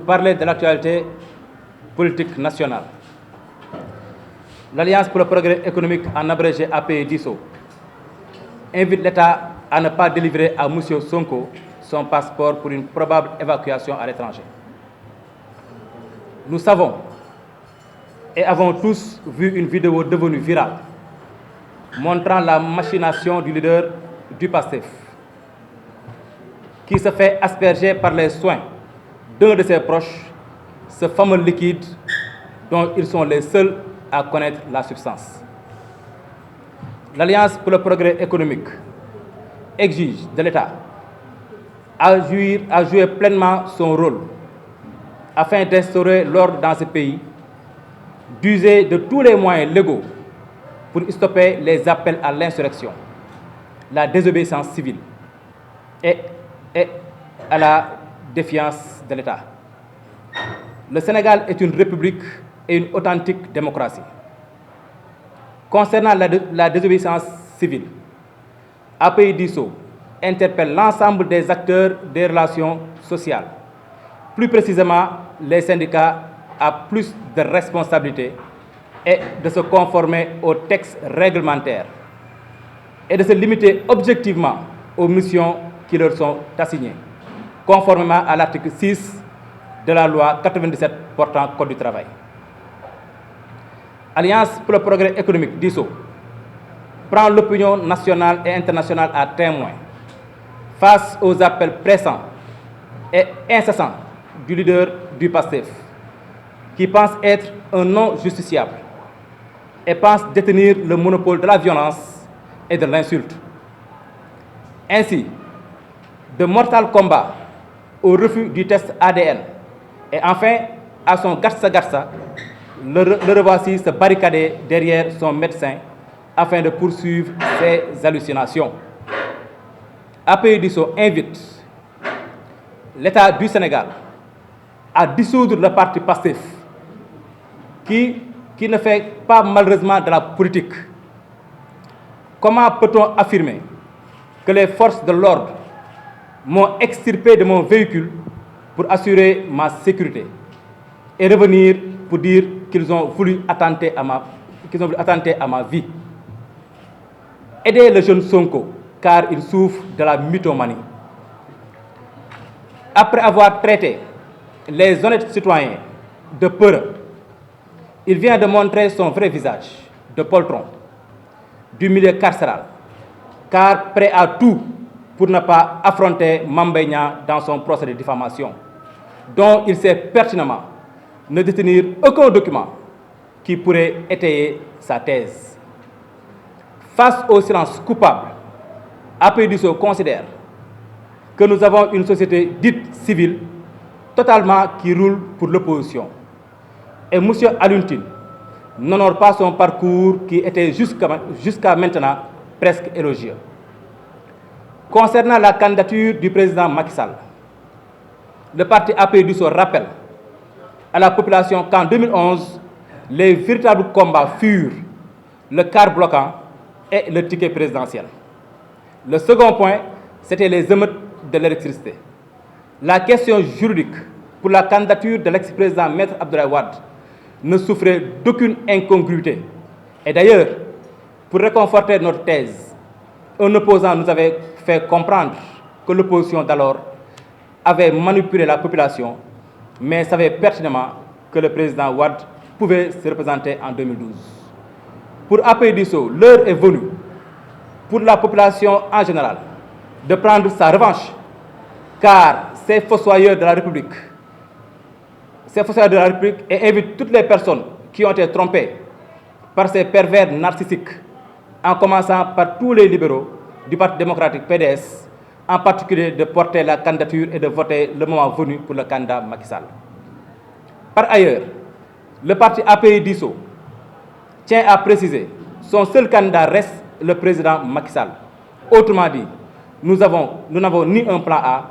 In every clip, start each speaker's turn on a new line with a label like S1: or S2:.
S1: parler de l'actualité politique nationale. L'Alliance pour le progrès économique, en abrégé API-DISO, invite l'État à ne pas délivrer à M. Sonko son passeport pour une probable évacuation à l'étranger. Nous savons et avons tous vu une vidéo devenue virale montrant la machination du leader du PASTEF qui se fait asperger par les soins d'un de ses proches ce fameux liquide dont ils sont les seuls à connaître la substance. L'Alliance pour le progrès économique exige de l'État à jouer pleinement son rôle afin d'instaurer l'ordre dans ce pays, d'user de tous les moyens légaux pour stopper les appels à l'insurrection, la désobéissance civile et à la défiance de l'État. Le Sénégal est une république et une authentique démocratie. Concernant la désobéissance civile, API-DISO interpelle l'ensemble des acteurs des relations sociales, plus précisément les syndicats, à plus de responsabilités et de se conformer aux textes réglementaires et de se limiter objectivement aux missions qui leur sont assignées, conformément à l'article 6 de la loi 97 portant Code du travail. Alliance pour le progrès économique, DISO, prend l'opinion nationale et internationale à témoin face aux appels pressants et incessants du leader du PASTEF, qui pense être un non-justiciable et pense détenir le monopole de la violence et de l'insulte. Ainsi, de mortels combats au refus du test ADN et enfin à son garça-garça, le revoici se barricader derrière son médecin afin de poursuivre ses hallucinations. API-DISO invite l'État du Sénégal à dissoudre le parti PASTEF qui ne fait pas malheureusement de la politique. Comment peut-on affirmer que les forces de l'ordre m'ont extirpé de mon véhicule pour assurer ma sécurité et revenir pour dire qu'ils ont voulu attenter à ma vie? Aider le jeune Sonko car il souffre de la mythomanie. Après avoir traité les honnêtes citoyens de peureux, il vient de montrer son vrai visage de poltron du milieu carcéral, car prêt à tout pour ne pas affronter Mame Mbaye Niang dans son procès de diffamation, dont il sait pertinemment ne détenir aucun document qui pourrait étayer sa thèse. Face au silence coupable, API-DISO considère que nous avons une société dite civile totalement qui roule pour l'opposition. Et M. Alioune Tine n'honore pas son parcours qui était jusqu'à maintenant presque élogieux. Concernant la candidature du président Macky Sall, le parti API-DISO rappelle à la population qu'en 2011, les véritables combats furent le quart bloquant et le ticket présidentiel. Le second point, c'était les émeutes de l'électricité. La question juridique pour la candidature de l'ex-président Maître Abdoulaye Wade ne souffrait d'aucune incongruité. Et d'ailleurs, pour réconforter notre thèse, un opposant nous avait fait comprendre que l'opposition d'alors avait manipulé la population, mais savait pertinemment que le président Wade pouvait se représenter en 2012. Pour API-DISO, l'heure est venue pour la population en général de prendre sa revanche, car ces fossoyeurs de la République, et invitent toutes les personnes qui ont été trompées par ces pervers narcissiques, en commençant par tous les libéraux du Parti démocratique PDS, en particulier de porter la candidature et de voter le moment venu pour le candidat Macky Sall. Par ailleurs, le parti API-DISO tient à préciser son seul candidat reste le président Macky Sall. Autrement dit, nous n'avons ni un plan A,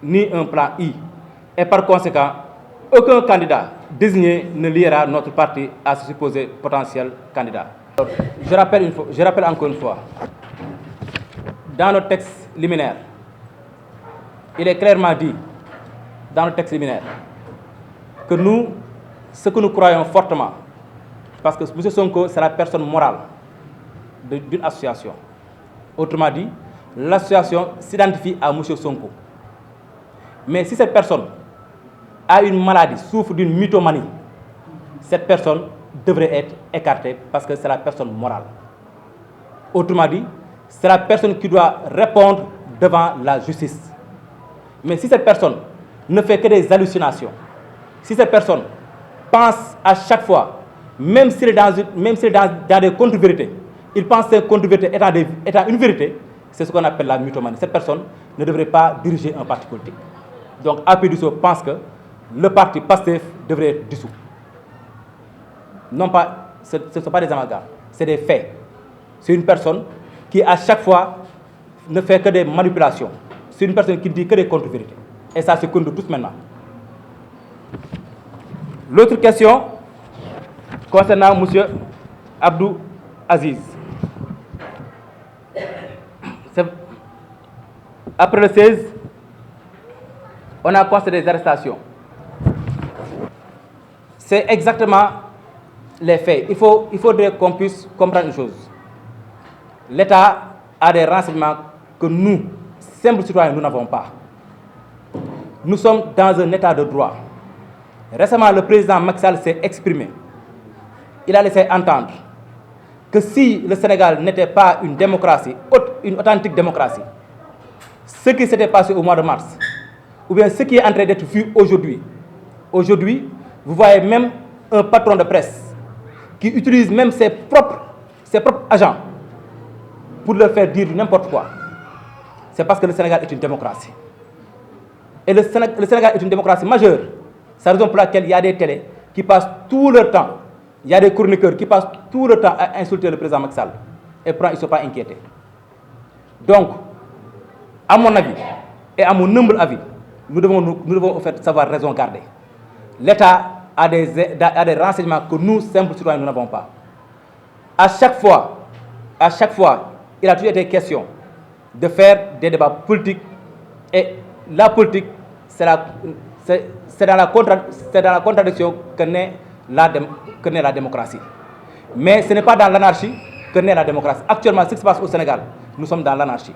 S1: ni un plan I. Et par conséquent, aucun candidat désigné ne liera notre parti à ce supposé potentiel candidat. Je rappelle encore une fois, dans notre texte liminaire, il est clairement dit, dans le texte liminaire, que nous, ce que nous croyons fortement, parce que M. Sonko, c'est la personne morale d'une association. Autrement dit, l'association s'identifie à M. Sonko. Mais si cette personne a une maladie, souffre d'une mythomanie, cette personne devrait être écartée parce que c'est la personne morale. Autrement dit, c'est la personne qui doit répondre devant la justice. Mais si cette personne ne fait que des hallucinations, si cette personne pense à chaque fois, même s'il est dans des contre-vérités, il pense que ces contre-vérités étant une vérité, c'est ce qu'on appelle la mythomanie. Cette personne ne devrait pas diriger un parti politique. Donc APDUSO pense que le parti PASTEF devrait être dissous. Non pas, ce ne sont pas des amalgames, c'est des faits. C'est une personne qui à chaque fois ne fait que des manipulations. C'est une personne qui ne dit que des contre-vérités. Et ça se compte de tous maintenant. L'autre question concernant M. Abdou Aziz. Après le 16, on a constaté des arrestations. C'est exactement les faits. Il faudrait qu'on puisse comprendre une chose. L'État a des renseignements que nous, simples citoyens, nous n'avons pas. Nous sommes dans un état de droit. Récemment, le président Macky Sall s'est exprimé. Il a laissé entendre que si le Sénégal n'était pas une démocratie, une authentique démocratie, ce qui s'était passé au mois de mars, ou bien ce qui est en train d'être vu aujourd'hui, vous voyez même un patron de presse qui utilise même ses propres agents pour leur faire dire n'importe quoi. C'est parce que le Sénégal est une démocratie. Et le Sénégal est une démocratie majeure. C'est la raison pour laquelle il y a des télés qui passent tout leur temps, il y a des chroniqueurs qui passent tout leur temps à insulter le président Macky Sall. Et pourtant, ils ne sont pas inquiétés. Donc, à mon avis, et à mon humble avis, nous devons en fait savoir raison garder. L'État a des renseignements que nous, simples citoyens, nous n'avons pas. À chaque fois, il a toujours été question de faire des débats politiques. Et la politique, c'est dans la contradiction que naît la démocratie. Mais ce n'est pas dans l'anarchie que naît la démocratie. Actuellement, ce qui se passe au Sénégal, nous sommes dans l'anarchie.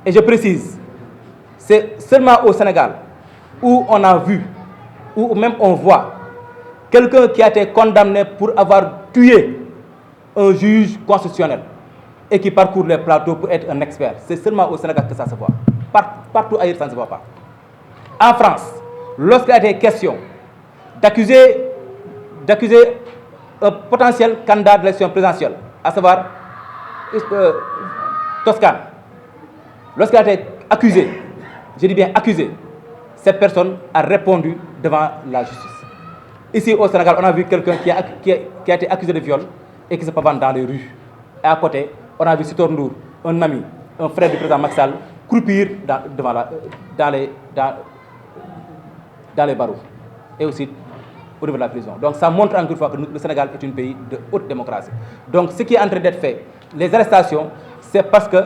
S1: Et je précise, c'est seulement au Sénégal où on a vu, où même on voit, quelqu'un qui a été condamné pour avoir tué un juge constitutionnel et qui parcourt les plateaux pour être un expert. C'est seulement au Sénégal que ça se voit. Partout ailleurs, ça ne se voit pas. En France, lorsqu'il a été question d'accuser un potentiel candidat de l'élection présidentielle, à savoir Toscane, lorsqu'il a été accusé, je dis bien accusé, cette personne a répondu devant la justice. Ici au Sénégal, on a vu quelqu'un qui a été accusé de viol et qui se pavane dans les rues. Et à côté, on a vu Sitor Ndour, un ami, un frère du président Macky Sall, croupir dans les barreaux et aussi au niveau de la prison. Donc ça montre encore une fois que le Sénégal est un pays de haute démocratie. Donc ce qui est en train d'être fait, les arrestations, c'est parce que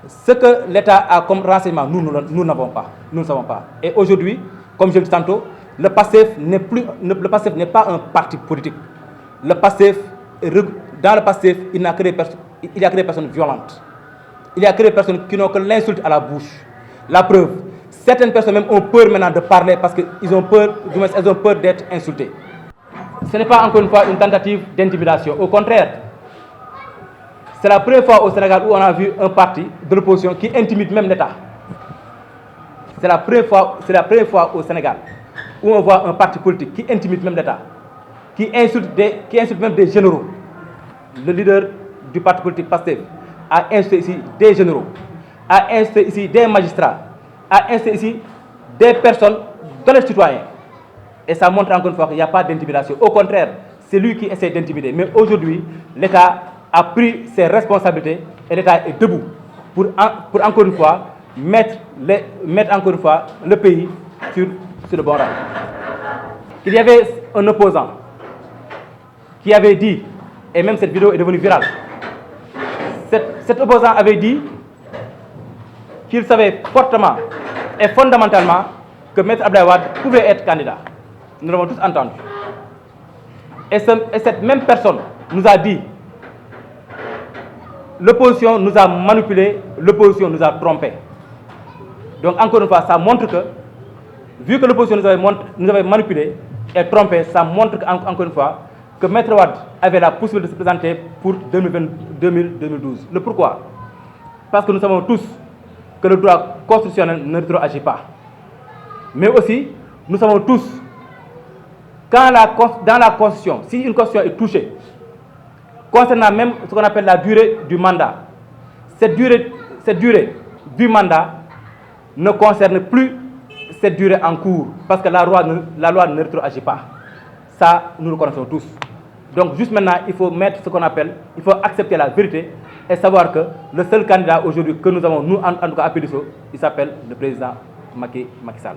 S1: ce que l'État a comme renseignement, nous n'avons pas. Nous ne savons pas. Et aujourd'hui, comme je le dis tantôt, le PASTEF n'est pas un parti politique. Le PASTEF, dans le PASTEF, il y a que des personnes violentes. Il y a que des personnes qui n'ont que l'insulte à la bouche. La preuve, certaines personnes même ont peur maintenant de parler parce qu'elles ont peur d'être insultées. Ce n'est pas encore une fois une tentative d'intimidation. Au contraire, c'est la première fois au Sénégal où on a vu un parti de l'opposition qui intimide même l'État. C'est la première fois au Sénégal où on voit un parti politique qui intimide même l'État, qui insulte même des généraux. Le leader du parti politique PASTEF a insulté ici des généraux, a insulté ici des magistrats, a insulté ici des personnes, des citoyens. Et ça montre encore une fois qu'il n'y a pas d'intimidation. Au contraire, c'est lui qui essaie d'intimider. Mais aujourd'hui, l'État a pris ses responsabilités et l'État est debout pour encore une fois mettre encore une fois le pays sur le bon rail. Il y avait un opposant qui avait dit, et même cette vidéo est devenue virale, cet opposant avait dit qu'il savait fortement et fondamentalement que Maître Abdoulaye Wade pouvait être candidat. nous l'avons tous entendu. Et cette même personne nous a dit l'opposition nous a manipulés, l'opposition nous a trompés. Donc encore une fois, ça montre que, vu que l'opposition nous avait manipulés et trompés, ça montre encore une fois que Maître Wade avait la possibilité de se présenter pour 2012. Le pourquoi? Parce que nous savons tous que le droit constitutionnel ne rétroagit pas. Mais aussi, nous savons tous, quand dans la Constitution, si une Constitution est touchée, concernant même ce qu'on appelle la durée du mandat, cette durée du mandat ne concerne plus cette durée en cours, parce que la loi ne rétroagit pas. Ça, nous le connaissons tous. Donc, juste maintenant, il faut mettre ce qu'on appelle, il faut accepter la vérité et savoir que le seul candidat aujourd'hui que nous avons, nous, en tout cas à Pélisseau, il s'appelle le président Macky Sall.